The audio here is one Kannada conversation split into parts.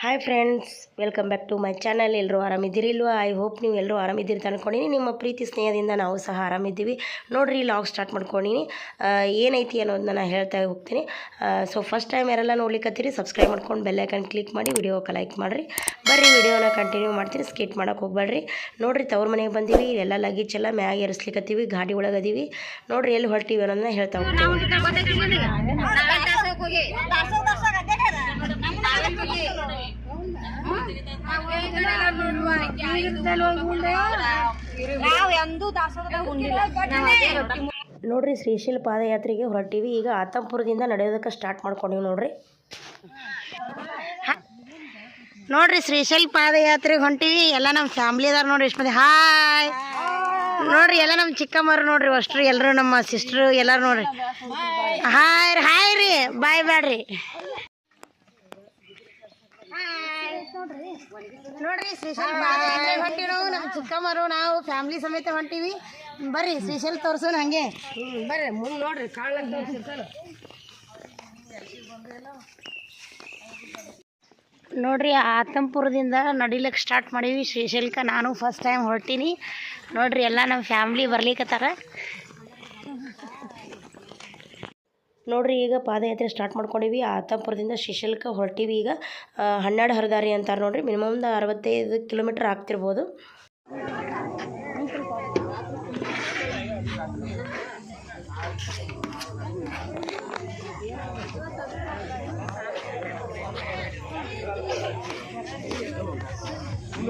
Hi friends, welcome back to my channel. ಎಲ್ಲರೂ ಆರಾಮಿದ್ದೀರಿಲ್ವಾ? ಐ ಹೋಪ್ ನೀವು ಎಲ್ಲರೂ ಆರಾಮಿದ್ದೀರಿ ಅಂದ್ಕೊಂಡಿನಿ. ನಿಮ್ಮ ಪ್ರೀತಿ ಸ್ನೇಹದಿಂದ ನಾವು ಸಹ ಆರಾಮಿದ್ದೀವಿ. ನೋಡಿರಿ, ಲಾಗ್ ಸ್ಟಾರ್ಟ್ ಮಾಡ್ಕೊಂಡಿನಿ. ಏನೈತಿ ಅನ್ನೋದನ್ನ ನಾನು ಹೇಳ್ತಾ ಹೋಗ್ತೀನಿ. ಸೊ ಫಸ್ಟ್ ಟೈಮ್ ಯಾರೆಲ್ಲ ನೋಡ್ಲಿಕ್ಕತ್ತೀರಿ, ಸಬ್ಸ್ಕ್ರೈಬ್ ಮಾಡ್ಕೊಂಡು ಬೆಲ್ಲೈಕನ್ ಕ್ಲಿಕ್ ಮಾಡಿ ವಿಡಿಯೋಕ್ಕೆ ಲೈಕ್ ಮಾಡಿರಿ. ಬರ್ರಿ, ವಿಡಿಯೋನ ಕಂಟಿನ್ಯೂ ಮಾಡ್ತೀನಿ, ಸ್ಕಿಪ್ ಮಾಡೋಕೆ ಹೋಗ್ಬೇಡ್ರಿ. ನೋಡಿರಿ, ತವ್ರ ಮನೆಗೆ ಬಂದೀವಿ. ಎಲ್ಲ ಲಗೇಜ್ ಎಲ್ಲ ಮ್ಯಾಗ ಏರಿಸ್ಲಿಕ್ಕತ್ತೀವಿ, ಗಾಡಿ ಒಳಗೆ ಅದೀವಿ. ನೋಡಿರಿ, ಎಲ್ಲಿ ಹೊರಟೀವಿ ಅನ್ನೋದನ್ನ ಹೇಳ್ತಾ ಹೋಗ್ತೀವಿ. ನೋಡ್ರಿ, ಶ್ರೀಶೈಲ ಪಾದಯಾತ್ರೆಗೆ ಹೊರಟೀವಿ. ಈಗ ಆತಂಪುರದಿಂದ ನಡೆಯೋದಕ್ಕೆ ಸ್ಟಾರ್ಟ್ ಮಾಡ್ಕೊಂಡಿವಿ. ನೋಡ್ರಿ ಶ್ರೀಶೈಲ ಪಾದಯಾತ್ರೆಗೆ ಹೊಂಟೀವಿ. ಎಲ್ಲ ನಮ್ಮ ಫ್ಯಾಮ್ಲಿ ಅದಾರ ನೋಡ್ರಿ. ಎಷ್ಟು ಮಂದಿ ಹಾಯ್ ನೋಡ್ರಿ, ಎಲ್ಲ ನಮ್ಮ ಚಿಕ್ಕಮ್ಮರು ನೋಡ್ರಿ, ಅಷ್ಟ್ರು ಎಲ್ಲರೂ ನಮ್ಮ ಸಿಸ್ಟ್ರು ಎಲ್ಲರೂ ನೋಡ್ರಿ. ಹಾಯ್ ರೀ, ಬಾಯ್ ಬ್ಯಾಡ್ರಿ. ನೋಡ್ರಿ, ಶ್ರೀಶೈಲ ಪಾದಯಾತ್ರೆಗೆ ಹೊಂಟಿವಿ ನಾವು. ನಮ್ಮ ಚಿಕ್ಕಮ್ಮರು ನಾವು ಫ್ಯಾಮ್ಲಿ ಸಮೇತ ಹೊಂಟೀವಿ. ಬರ್ರಿ, ಶ್ರೀಶೈಲ ತೋರ್ಸೋಣ ಹಂಗೆ. ಬರ್ರಿ ಮುಂದೆ ನೋಡ್ರಿ, ನೋಡ್ರಿ, ಆತಂಪುರದಿಂದ ನಡಿಲಿಕ್ಕೆ ಸ್ಟಾರ್ಟ್ ಮಾಡೀವಿ ಶ್ರೀಶೈಲಕ್ಕೆ. ನಾನು ಫಸ್ಟ್ ಟೈಮ್ ಹೊರಟೀನಿ. ನೋಡ್ರಿ, ಎಲ್ಲ ನಮ್ಮ ಫ್ಯಾಮ್ಲಿ ಬರ್ಲಿಕ್ಕತ್ತಾರ. ನೋಡ್ರಿ, ಈಗ ಪಾದಯಾತ್ರೆ ಸ್ಟಾರ್ಟ್ ಮಾಡ್ಕೊಂಡಿವಿ. ಆತಂಪುರದಿಂದ ಶ್ರೀಶೈಲಕ್ಕೆ ಹೊರಟೀವಿ. ಈಗ 12 ಹರದಾರಿ ಅಂತಾರೆ ನೋಡ್ರಿ. ಮಿನಿಮಮ್ 65 ಕಿಲೋಮೀಟ್ರ್ ಆಗ್ತಿರ್ಬೋದು.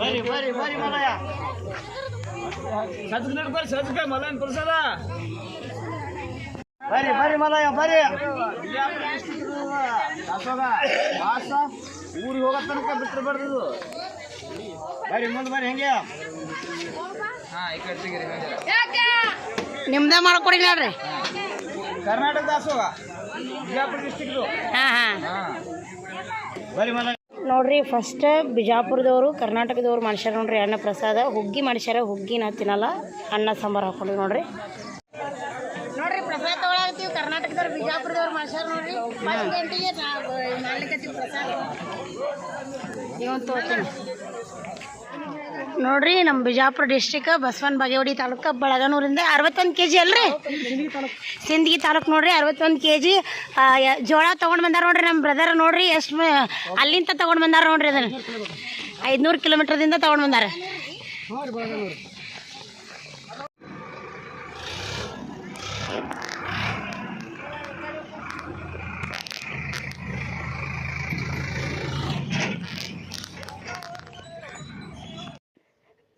ಬರ್ರಿ ಮಲಯ ಊರಿಗೆ ಹೋಗೋ ತನಕ ಬಿಟ್ಟರೆ ಬರ್ದು. ಬರ್ರಿ ಮುಂದೆ ಬರ್ರಿ. ಹೆಂಗೆ ನಿಮ್ದೇ ಮಾಡ್ಕೊಡಿ ನೋಡ್ರಿ. ಕರ್ನಾಟಕ ದಾಸೋಗ, ಬಿಜಾಪುರ ಡಿಸ್ಟಿಕ್ದು. ಬರ್ರಿ ಮಲ. ನೋಡ್ರಿ, ಫಸ್ಟ್ ಬಿಜಾಪುರದವರು ಕರ್ನಾಟಕದವ್ರು ಮಾಡ್ಸ್ಯಾರ ನೋಡ್ರಿ ಅನ್ನ ಪ್ರಸಾದ. ಹುಗ್ಗಿ ಮಾಡ್ಸ್ಯಾರ. ಹುಗ್ಗಿ ನಾ ತಿನ್ನಲ್ಲ, ಅನ್ನ ಸಾಂಬಾರು ಹಾಕೊಂಡು ನೋಡ್ರಿ. ನೋಡ್ರಿ, ಪ್ರಸಾದ ತೊಗೊಳತ್ತೀವಿ. ಕರ್ನಾಟಕದವ್ರು ಬಿಜಾಪುರದವ್ರು ಮಾಡ್ಸ್ಯಾರ ನೋಡ್ರಿ. 1 ಗಂಟೆಗೆ ಮಾಡ್ಲಿಕ್ಕತ್ತೀವಿ ಪ್ರಸಾದ. ಇವಂತೂ ನೋಡ್ರಿ, ನಮ್ಮ ಬಿಜಾಪುರ ಡಿಸ್ಟ್ರಿಕ್ ಬಸವನ ಬಾಗೇವಾಡಿ ತಾಲೂಕು ಬಳಗನೂರಿಂದ 61 kg ಅಲ್ರಿ, ಸಿಂದಗಿ ತಾಲೂಕು ನೋಡ್ರಿ. 61 kg ಜೋಳ ತೊಗೊಂಡು ಬಂದಾರ ನೋಡ್ರಿ ನಮ್ಮ ಬ್ರದರ್. ನೋಡ್ರಿ ಎಷ್ಟು ಅಲ್ಲಿಂದ ತೊಗೊಂಡು ಬಂದಾರ ನೋಡ್ರಿ. ಅದನ್ನು 500 ಕಿಲೋಮೀಟ್ರದಿಂದ ತೊಗೊಂಡು ಬಂದಾರ.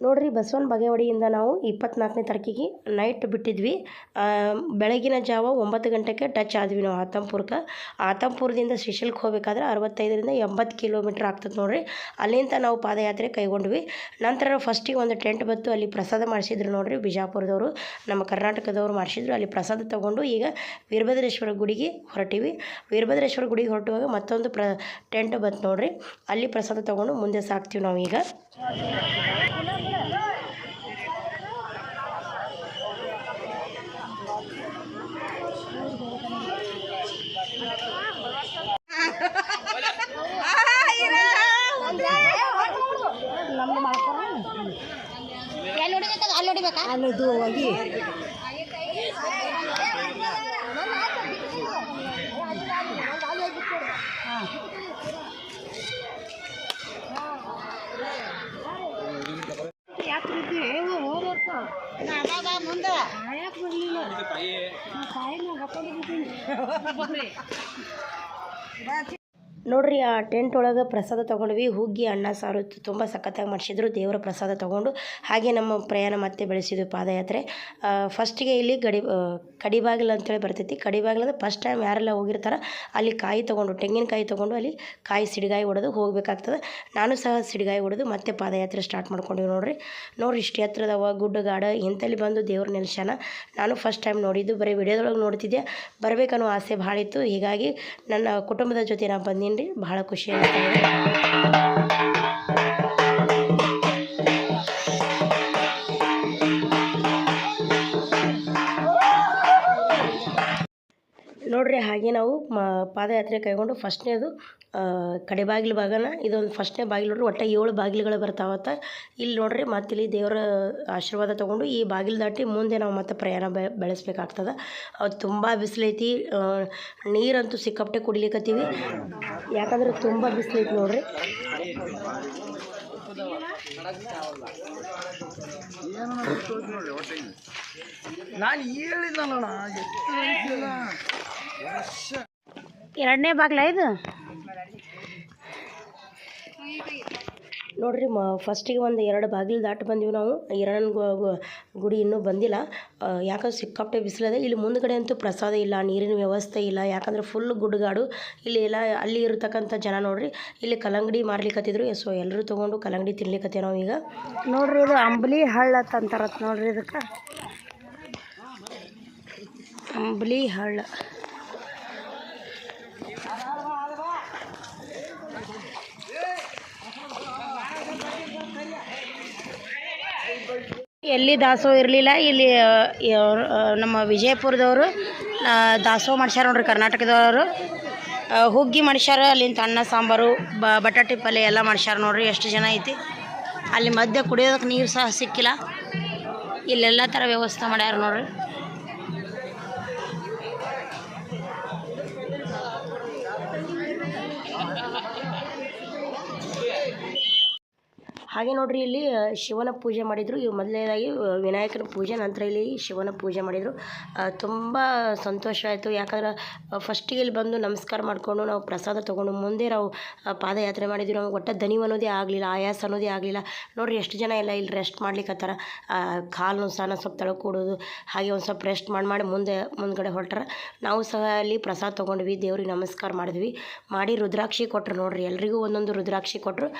ನೋಡ್ರಿ, ಬಸವನ ಬಾಗೇವಾಡಿಯಿಂದ ನಾವು 24ನೇ ತಾರೀಕಿಗೆ ನೈಟ್ ಬಿಟ್ಟಿದ್ವಿ. ಬೆಳಗಿನ ಜಾವ 9 ಗಂಟೆಗೆ ಟಚ್ ಆದ್ವಿ ನಾವು ಆತಂಪುರಕ್ಕೆ. ಆತಂಪುರದಿಂದ ಶ್ರೀಶೈಲಕ್ಕೆ ಹೋಗ್ಬೇಕಾದ್ರೆ 65ರಿಂದ 80 ಕಿಲೋಮೀಟ್ರ್ ಆಗ್ತದೆ ನೋಡ್ರಿ. ಅಲ್ಲಿಂದ ನಾವು ಪಾದಯಾತ್ರೆ ಕೈಗೊಂಡ್ವಿ. ನಂತರ ಫಸ್ಟಿಗೆ ಒಂದು ಟೆಂಟ್ ಬತ್ತು, ಅಲ್ಲಿ ಪ್ರಸಾದ ಮಾಡಿಸಿದ್ರು ನೋಡ್ರಿ. ಬಿಜಾಪುರದವರು, ನಮ್ಮ ಕರ್ನಾಟಕದವರು ಮಾಡಿಸಿದ್ರು. ಅಲ್ಲಿ ಪ್ರಸಾದ ತೊಗೊಂಡು ಈಗ ವೀರಭದ್ರೇಶ್ವರ ಗುಡಿಗೆ ಹೊರಟಿವಿ. ವೀರಭದ್ರೇಶ್ವರ ಗುಡಿಗೆ ಹೊರಟುವಾಗ ಮತ್ತೊಂದು ಟೆಂಟ್ ಬಂತು ನೋಡ್ರಿ. ಅಲ್ಲಿ ಪ್ರಸಾದ ತೊಗೊಂಡು ಮುಂದೆ ಸಾಕ್ತೀವಿ ನಾವು ಈಗ. ಅಲ್ಲದು ಹೋಗಿ ಮುಂದೆ ನೋಡ್ರಿ, ಆ ಟೆಂಟ್ ಒಳಗೆ ಪ್ರಸಾದ ತೊಗೊಂಡ್ವಿ. ಹುಗ್ಗಿ, ಅನ್ನ, ಸಾರು ತುಂಬ ಸಖತ್ತಾಗಿ ಮಾಡಿಸಿದ್ರು. ದೇವರ ಪ್ರಸಾದ ತೊಗೊಂಡು ಹಾಗೆ ನಮ್ಮ ಪ್ರಯಾಣ ಮತ್ತೆ ಬೆಳೆಸಿದ್ವಿ ಪಾದಯಾತ್ರೆ. ಫಸ್ಟಿಗೆ ಇಲ್ಲಿ ಕಡಿಬಾಗಿಲು ಅಂತೇಳಿ ಬರ್ತೈತಿ. ಕಡಿಬಾಗಿಲಂದ್ರೆ ಫಸ್ಟ್ ಟೈಮ್ ಯಾರೆಲ್ಲ ಹೋಗಿರ್ತಾರೆ ಅಲ್ಲಿ ಕಾಯಿ ತೊಗೊಂಡು, ತೆಂಗಿನಕಾಯಿ ತೊಗೊಂಡು ಅಲ್ಲಿ ಕಾಯಿ ಸಿಡಿಗಾಯಿ ಹೊಡೆದು ಹೋಗಬೇಕಾಗ್ತದೆ. ನಾನು ಸಹ ಸಿಡಿಗಾಯಿ ಹೊಡೆದು ಮತ್ತೆ ಪಾದಯಾತ್ರೆ ಸ್ಟಾರ್ಟ್ ಮಾಡ್ಕೊಂಡಿವಿ ನೋಡ್ರಿ. ಇಷ್ಟು ಎತ್ತರದವ ಗುಡ್ಡಗಾಡ ಇಂಥಲ್ಲಿ ಬಂದು ದೇವ್ರ ನೆಲೆಸ್ಯಾನ. ನಾನು ಫಸ್ಟ್ ಟೈಮ್ ನೋಡಿದ್ದು, ಬರೀ ವಿಡಿಯೋದೊಳಗೆ ನೋಡ್ತಿದ್ದೆ. ಬರಬೇಕನ್ನೋ ಆಸೆ ಭಾಳ ಇತ್ತು. ಹೀಗಾಗಿ ನನ್ನ ಕುಟುಂಬದ ಜೊತೆ ನಾನು ಬಂದೀನಿ ರೀ. ಭಾಳ ಖುಷಿ ಆಗುತ್ತೆ. ನೋಡ್ರಿ ಹಾಗೆ ನಾವು ಪಾದಯಾತ್ರೆ ಕೈಗೊಂಡು ಫಸ್ಟ್ನೇದು ಕಡೆಬಾಗಿಲು ಭಾಗನ ಇದೊಂದು ಫಸ್ಟ್ನೇ ಬಾಗಿಲು ನೋಡ್ರಿ. ಒಟ್ಟು 7 ಬಾಗಿಲುಗಳು ಬರ್ತಾವತ್ತ. ಇಲ್ಲಿ ನೋಡ್ರಿ ಇಲ್ಲಿ ದೇವರ ಆಶೀರ್ವಾದ ತೊಗೊಂಡು ಈ ಬಾಗಿಲು ದಾಟಿ ಮುಂದೆ ನಾವು ಮತ್ತೆ ಪ್ರಯಾಣ ಬೆಳೆಸ್ಬೇಕಾಗ್ತದೆ. ಅದು ತುಂಬ ಬಿಸಿಲೈತಿ. ನೀರಂತೂ ಸಿಕ್ಕಾಪಟ್ಟೆ ಕುಡಿಲಿಕ್ಕತ್ತೀವಿ, ಯಾಕಂದ್ರೆ ತುಂಬ ಬಿಸಿಲೈತಿ ನೋಡ್ರಿ. ನಾನು ಹೇಳಿದ್ನಲ್ಲ ಎರಡನೇ ಬಾಗಿಲ ಇದು ನೋಡ್ರಿ. ಫಸ್ಟಿಗೆ ಒಂದು 2 ಬಾಗಿಲು ದಾಟಿ ಬಂದೀವಿ ನಾವು. ಈರಣ್ಣನ ಗುಡಿ ಇನ್ನೂ ಬಂದಿಲ್ಲ, ಯಾಕಂದ್ರೆ ಸಿಕ್ಕಾಪಟ್ಟೆ ಬಿಸಿಲದೆ. ಇಲ್ಲಿ ಮುಂದ್ಗಡೆ ಅಂತೂ ಪ್ರಸಾದ ಇಲ್ಲ, ನೀರಿನ ವ್ಯವಸ್ಥೆ ಇಲ್ಲ, ಯಾಕಂದ್ರೆ ಫುಲ್ ಗುಡ್ಡಗಾಡು. ಇಲ್ಲಿ ಎಲ್ಲ ಅಲ್ಲಿ ಇರತಕ್ಕಂಥ ಜನ ನೋಡ್ರಿ ಇಲ್ಲಿ ಕಲ್ಲಂಗಡಿ ಮಾರ್ಲಿಕ್ಕತ್ತಿದ್ರು. ಸೊ ಎಲ್ಲರೂ ತೊಗೊಂಡು ಕಲ್ಲಂಗಡಿ ತಿನ್ಲಿಕ್ಕತ್ತೇವೆ ನಾವು ಈಗ. ನೋಡ್ರಿ ಇದು ಅಂಬ್ಲಿ ಹಳ್ಳ ಅಂತಾರತ್ ನೋಡ್ರಿ. ಇದಕ್ಕೆ ಅಂಬ್ಲಿ ಹಳ್ಳ. ಎಲ್ಲಿ ದಾಸೋಹ ಇರಲಿಲ್ಲ. ಇಲ್ಲಿ ನಮ್ಮ ವಿಜಯಪುರದವರು ದಾಸೋಹ ಮಾಡ್ಸ್ಯಾರ ನೋಡ್ರಿ. ಕರ್ನಾಟಕದವರು ಹುಗ್ಗಿ ಮಾಡ್ಸ್ಯಾರ. ಅಲ್ಲಿಂದ ಅನ್ನ ಸಾಂಬಾರು ಬಟಾಟೆ ಪಲ್ಯ ಎಲ್ಲ ಮಾಡ್ಸ್ಯಾರ ನೋಡ್ರಿ. ಎಷ್ಟು ಜನ ಐತಿ ಅಲ್ಲಿ. ಮಧ್ಯೆ ಕುಡಿಯೋದಕ್ಕೆ ನೀರು ಸಹ ಸಿಕ್ಕಿಲ್ಲ. ಇಲ್ಲೆಲ್ಲ ಥರ ವ್ಯವಸ್ಥೆ ಮಾಡ್ಯಾರ ನೋಡ್ರಿ. ಹಾಗೆ ನೋಡ್ರಿ ಇಲ್ಲಿ ಶಿವನ ಪೂಜೆ ಮಾಡಿದರು. ಇವು ಮೊದಲನೇದಾಗಿ ವಿನಾಯಕನ ಪೂಜೆ, ನಂತರ ಇಲ್ಲಿ ಶಿವನ ಪೂಜೆ ಮಾಡಿದರು. ತುಂಬ ಸಂತೋಷ ಆಯಿತು. ಯಾಕಂದ್ರೆ ಫಸ್ಟಿಗೆ ಇಲ್ಲಿ ಬಂದು ನಮಸ್ಕಾರ ಮಾಡಿಕೊಂಡು ನಾವು ಪ್ರಸಾದ ತೊಗೊಂಡು ಮುಂದೆ ನಾವು ಪಾದಯಾತ್ರೆ ಮಾಡಿದ್ವಿ. ನಮಗೆ ಒಟ್ಟು ದಣಿವು ಅನ್ನೋದೇ ಆಗಲಿಲ್ಲ, ಆಯಾಸ ಅನ್ನೋದೇ ಆಗಲಿಲ್ಲ ನೋಡ್ರಿ. ಎಷ್ಟು ಜನ ಎಲ್ಲ ಇಲ್ಲಿ ರೆಸ್ಟ್ ಮಾಡ್ಲಿಕ್ಕತ್ತಾರ. ಕಾಲು ಸಹ ಸ್ವಲ್ಪ ತಳ್ಕೊಡೋದು, ಹಾಗೆ ಒಂದು ಸ್ವಲ್ಪ ರೆಸ್ಟ್ ಮಾಡಿ ಮುಂದ್ಗಡೆ ಹೊರಟ್ರೆ. ನಾವು ಸಹ ಅಲ್ಲಿ ಪ್ರಸಾದ ತೊಗೊಂಡ್ವಿ, ದೇವ್ರಿಗೆ ನಮಸ್ಕಾರ ಮಾಡಿ ರುದ್ರಾಕ್ಷಿ ಕೊಟ್ಟರು ನೋಡ್ರಿ. ಎಲ್ರಿಗೂ ಒಂದೊಂದು ರುದ್ರಾಕ್ಷಿ ಕೊಟ್ಟರು.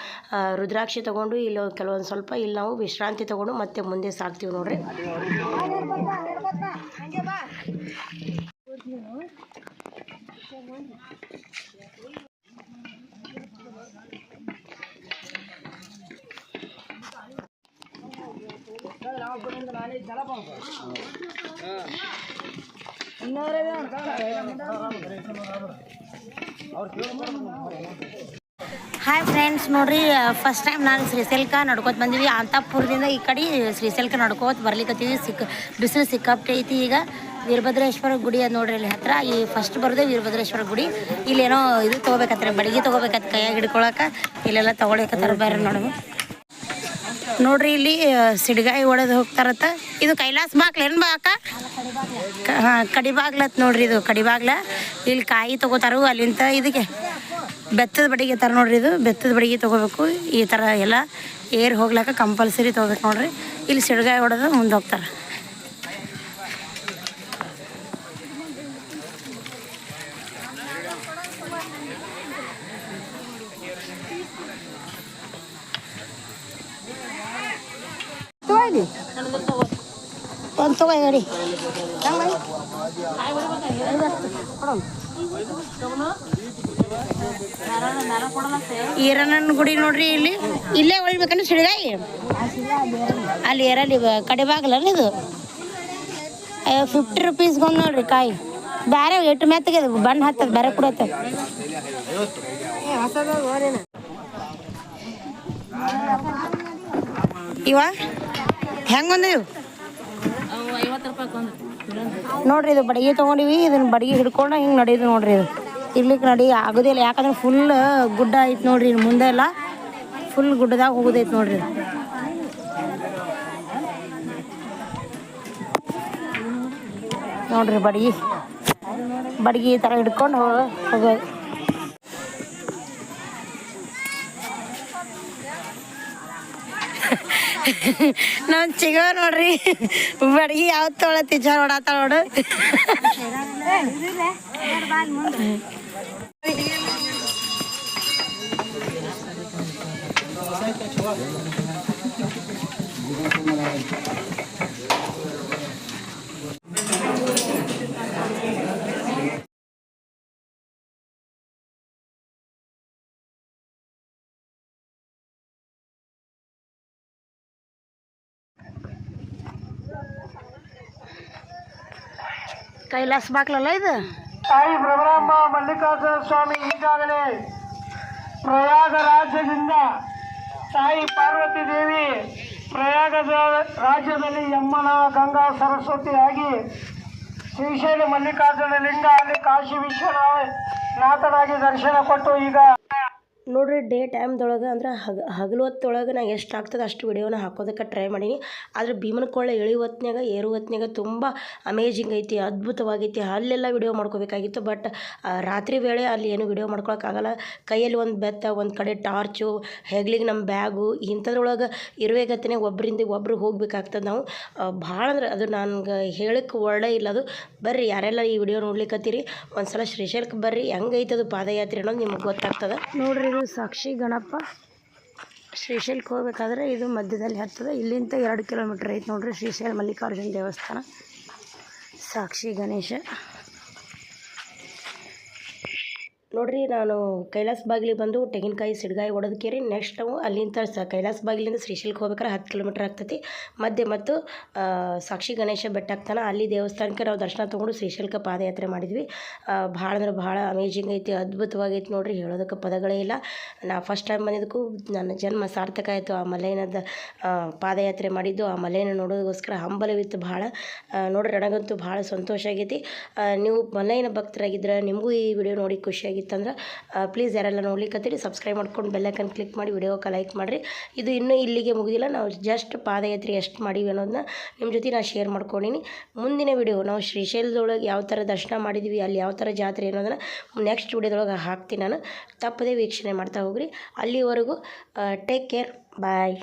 ರುದ್ರಾಕ್ಷಿ ತೊಗೊಂಡು ಇಲ್ಲಿ ಕೆಲವೊಂದು ಸ್ವಲ್ಪ ಇಲ್ಲಿ ನಾವು ವಿಶ್ರಾಂತಿ ತೊಗೊಂಡು ಮತ್ತೆ ಮುಂದೆ ಸಾಗ್ತೀವಿ ನೋಡ್ರಿ. ಹಾಯ್ ಫ್ರೆಂಡ್ಸ್, ನೋಡ್ರಿ ಫಸ್ಟ್ ಟೈಮ್ ನಾನು ಶ್ರೀಶೈಲಕ್ಕೆ ನಡ್ಕೋತ ಬಂದೀವಿ. ಅಂತಾಪುರದಿಂದ ಈ ಕಡೆ ಶ್ರೀಶೈಲಕ್ಕೆ ನಡ್ಕೋತ ಬರ್ಲಿಕ್ಕತ್ತೀವಿ. ಬಿಸಿಲು ಸಿಕ್ಕಾಪಟ್ಟೆ ಐತಿ. ಈಗ ವೀರಭದ್ರೇಶ್ವರ ಗುಡಿ ಅದು ನೋಡ್ರಿ ಇಲ್ಲಿ ಹತ್ರ. ಈ ಫಸ್ಟ್ ಬರೋದೇ ವೀರಭದ್ರೇಶ್ವರ ಗುಡಿ. ಇಲ್ಲೇನೋ ಇದು ತೊಗೋಬೇಕತ್ತಾರೆ, ಬಡಿಗೆ ತೊಗೋಬೇಕತ್ ಕೈಯಾಗಿ ಹಿಡ್ಕೊಳಕ್ಕೆ. ಇಲ್ಲೆಲ್ಲ ತೊಗೊಳಕತ್ತಾರ ಬೇರೆ ನೋಡ್ರಿ. ಇಲ್ಲಿ ಸಿಡ್ಗಾಯಿ ಹೊಡೆದು ಹೋಗ್ತಾರತ್ತ. ಇದು ಕೈಲಾಸ ಬಾಗ್ಲ ಏನು ಬಾಕ? ಹಾಂ, ಕಡಿಬಾಗ್ಲತ್ ನೋಡ್ರಿ. ಇದು ಕಡಿಬಾಗ್ಲ. ಇಲ್ಲಿ ಕಾಯಿ ತೊಗೋತಾರು. ಅಲ್ಲಿಂದ ಇದಕ್ಕೆ ಬೆತ್ತದ ಬಡಿಗೆ ಥರ ನೋಡ್ರಿ. ಇದು ಬೆತ್ತದ ಬಡಿಗೆ ತೊಗೋಬೇಕು. ಈ ಥರ ಎಲ್ಲ ಏರ್ ಹೋಗ್ಲಿಕ್ಕೆ ಕಂಪಲ್ಸರಿ ತೊಗೋಬೇಕು ನೋಡ್ರಿ. ಇಲ್ಲಿ ಸಿಡ್ಗಾಯಿ ಹೊಡೆದು ಮುಂದೆ ಹೋಗ್ತಾರೆ. ಒಂದು ತಗೋ ಹೇಳಿ. ಈರಣ್ಣನ ಗುಡಿ ನೋಡ್ರಿ. ಇಲ್ಲೇ ಹೊಳ್ಬೇಕಂದ್ರೆ ಸಿಡ್ಗಾಯಿ ಅಲ್ಲಿ ಏರಲ್ಲಿ ಕಡಿಬಾಗಲ್ಲ ಇದು. 50 ರೂಪೀಸ್ಗೊಂದು ನೋಡ್ರಿ ಕಾಯಿ. ಬೇರೆ ಎಟ್ಟು ಮೆತ್ತಗೆ ಬಣ್ಣ ಹತ್ತದ ಬೇರೆ ಕುಡತ್ತೆ. ಇವ ಹೆಂಗೊಂದು ಇವು 50 ರೂಪಾಯಿ ನೋಡ್ರಿ. ಇದು ಬಡಿಗೆ ತೊಗೊಂಡಿವಿ. ಇದನ್ನ ಬಡಿಗೆ ಹಿಡ್ಕೊಂಡು ಹಿಂಗೆ ನಡೆಯೋದು ನೋಡ್ರಿ. ಇದು ಇರ್ಲಿಕ್ಕೆ ನಡಿ ಆಗೋದಿಲ್ಲ, ಯಾಕಂದ್ರೆ ಫುಲ್ ಗುಡ್ಡ ಐತೆ ನೋಡ್ರಿ. ಮುಂದೆ ಎಲ್ಲ ಫುಲ್ ಗುಡ್ಡದಾಗ ಹೋಗೋದೈತೆ ನೋಡ್ರಿ. ನೋಡ್ರಿ ಬಡಿಗೆ ಈ ಥರ ಹಿಡ್ಕೊಂಡು ಹೋಗೋದು. ನಾವು ಚಿಗೋ ನೋಡ್ರಿ. ಬಡಿಗೆ ಯಾವತ್ತು ತೊಗೊಳತ್ತಿ ವಿಚಾರ ಓಡಾತ ನೋಡು. ಕೈಲಾಸ ಬಾಗ್ಲಲ್ಲ ಇದು. ತಾಯಿ ಭ್ರಮರಾಂಬ ಮಲ್ಲಿಕಾರ್ಜುನ ಸ್ವಾಮಿ ಈಗಾಗಲೇ ಪ್ರಯಾಗ ರಾಜ್ಯದಿಂದ ತಾಯಿ ಪಾರ್ವತಿ ದೇವಿ ಪ್ರಯಾಗದ ರಾಜ್ಯದಲ್ಲಿ ಯಮ್ಮನ ಗಂಗಾ ಸರಸ್ವತಿಯಾಗಿ ಶ್ರೀಶೈಲ ಮಲ್ಲಿಕಾರ್ಜುನ ಲಿಂಗ ಅಲ್ಲಿ ಕಾಶಿ ವಿಶ್ವನಾಥನಾಗಿ ದರ್ಶನ ಕೊಟ್ಟು ಈಗ ನೋಡ್ರಿ ಡೇ ಟೈಮ್ದೊಳಗೆ ಅಂದ್ರೆ ಹಗಲು ಹೊತ್ತೊಳಗೆ ನಾ ಎಷ್ಟು ಆಗ್ತದೆ ಅಷ್ಟು ವಿಡಿಯೋನ ಹಾಕೋದಕ್ಕೆ ಟ್ರೈ ಮಾಡೀನಿ ಆದರೆ ಭೀಮನಕೊಳ್ಳ ಇಳಿ ಹೊತ್ನ್ಯಾಗ ಏರು ಹೊತ್ನ್ಯಾಗ ತುಂಬ ಅಮೇಜಿಂಗ್ ಐತಿ, ಅದ್ಭುತವಾಗೈತಿ. ಅಲ್ಲೆಲ್ಲ ವಿಡಿಯೋ ಮಾಡ್ಕೋಬೇಕಾಗಿತ್ತು. ಬಟ್ ರಾತ್ರಿ ವೇಳೆ ಅಲ್ಲಿ ಏನು ವಿಡಿಯೋ ಮಾಡ್ಕೊಳಕ್ಕಾಗಲ್ಲ. ಕೈಯಲ್ಲಿ ಒಂದು ಬೆತ್ತ, ಒಂದು ಕಡೆ ಟಾರ್ಚು, ಹೆಗ್ಲಿಗೆ ನಮ್ಮ ಬ್ಯಾಗು, ಇಂಥದ್ರೊಳಗೆ ಇರುವೆಗತ್ತಿನೇ ಒಬ್ಬರಿಂದ ಒಬ್ಬರು ಹೋಗ್ಬೇಕಾಗ್ತದೆ ನಾವು. ಭಾಳ ಅಂದ್ರೆ ಅದು ನನಗೆ ಹೇಳಕ್ಕೆ ಒಳ್ಳೆ ಇಲ್ಲ. ಅದು ಬರ್ರಿ ಯಾರೆಲ್ಲ ಈ ವಿಡಿಯೋ ನೋಡ್ಲಿಕ್ಕತ್ತೀರಿ ಒಂದು ಸಲ ಶ್ರೀಶೈಲಕ್ಕೆ ಬರ್ರಿ, ಹೆಂಗೈತೆ ಅದು ಪಾದಯಾತ್ರೆ ಅನ್ನೋದು ನಿಮಗೆ ಗೊತ್ತಾಗ್ತದೆ. ನೋಡ್ರಿ ಇದು ಸಾಕ್ಷಿ ಗಣಪ. ಶ್ರೀಶೈಲಕ್ಕೆ ಹೋಗ್ಬೇಕಾದ್ರೆ ಇದು ಮಧ್ಯದಲ್ಲಿ ಹತ್ತದೆ. ಇಲ್ಲಿಂದ 2 ಕಿಲೋಮೀಟ್ರ್ ಐತೆ ನೋಡ್ರಿ ಶ್ರೀಶೈಲ ಮಲ್ಲಿಕಾರ್ಜುನ ದೇವಸ್ಥಾನ. ಸಾಕ್ಷಿ ಗಣೇಶ ನೋಡ್ರಿ. ನಾನು ಕೈಲಾಸ ಬಾಗಿಲಿಗೆ ಬಂದು ತೆಂಗಿನಕಾಯಿ ಸಿಡ್ಗಾಯಿ ಹೊಡೆದಕ್ಕೇರಿ ನೆಕ್ಸ್ಟ್ ನಾವು ಅಲ್ಲಿಂದ ಕೈಲಾಸ ಬಾಗಿಲಿಂದ ಶ್ರೀಶೈಲಕ್ಕೆ ಹೋಗ್ಬೇಕಾದ್ರೆ 10 ಕಿಲೋಮೀಟ್ರ್ ಆಗ್ತೈತಿ. ಮಧ್ಯೆ ಮತ್ತು ಸಾಕ್ಷಿ ಗಣೇಶ ಬೆಟ್ಟ ಆಗ್ತಾನೆ, ಅಲ್ಲಿ ದೇವಸ್ಥಾನಕ್ಕೆ ನಾವು ದರ್ಶನ ತೊಗೊಂಡು ಶ್ರೀಶೈಲಕ್ಕೆ ಪಾದಯಾತ್ರೆ ಮಾಡಿದ್ವಿ. ಭಾಳ ಅಂದ್ರೆ ಭಾಳ ಅಮೇಜಿಂಗ್ ಐತಿ, ಅದ್ಭುತವಾಗೈತಿ ನೋಡ್ರಿ, ಹೇಳೋದಕ್ಕೆ ಪದಗಳೇ ಇಲ್ಲ. ನಾ ಫಸ್ಟ್ ಟೈಮ್ ಬಂದಿದ್ದಕ್ಕೂ ನನ್ನ ಜನ್ಮ ಸಾರ್ಥಕ ಆಯಿತು. ಆ ಮಲೈನದ ಪಾದಯಾತ್ರೆ ಮಾಡಿದ್ದು, ಆ ಮಲೈನ ನೋಡೋದಕ್ಕೋಸ್ಕರ ಹಂಬಲವಿತ್ತು ಭಾಳ. ನೋಡ್ರಿ ನನಗಂತೂ ಭಾಳ ಸಂತೋಷ ಆಗೈತಿ. ನೀವು ಮಲೈನ ಭಕ್ತರಾಗಿದ್ದರೆ ನಿಮಗೂ ಈ ವಿಡಿಯೋ ನೋಡಿ ಖುಷಿಯಾಗಿತ್ತಂದ್ರೆ ಪ್ಲೀಸ್ ಯಾರೆಲ್ಲ ನೋಡ್ಲಿಕ್ಕತ್ತೀರಿ ಸಬ್ಸ್ಕ್ರೈಬ್ ಮಾಡ್ಕೊಂಡು ಬೆಲ್ಲೈಕನ್ ಕ್ಲಿಕ್ ಮಾಡಿ ವಿಡಿಯೋಕ್ಕೆ ಲೈಕ್ ಮಾಡಿರಿ. ಇದು ಇನ್ನೂ ಇಲ್ಲಿಗೆ ಮುಗಿದಿಲ್ಲ. ನಾವು ಜಸ್ಟ್ ಪಾದಯಾತ್ರೆ ಎಷ್ಟು ಮಾಡೀವಿ ಅನ್ನೋದನ್ನ ನಿಮ್ಮ ಜೊತೆ ನಾನು ಶೇರ್ ಮಾಡ್ಕೊಂಡೀನಿ. ಮುಂದಿನ ವಿಡಿಯೋ ನಾವು ಶ್ರೀಶೈಲದೊಳಗೆ ಯಾವ ಥರ ದರ್ಶನ ಮಾಡಿದ್ವಿ, ಅಲ್ಲಿ ಯಾವ ಥರ ಜಾತ್ರೆ ಅನ್ನೋದನ್ನು ನೆಕ್ಸ್ಟ್ ವಿಡಿಯೋದೊಳಗೆ ಹಾಕ್ತೀನಿ. ನಾನು ತಪ್ಪದೇ ವೀಕ್ಷಣೆ ಮಾಡ್ತಾ ಹೋಗ್ರಿ. ಅಲ್ಲಿವರೆಗೂ ಟೇಕ್ ಕೇರ್, ಬಾಯ್.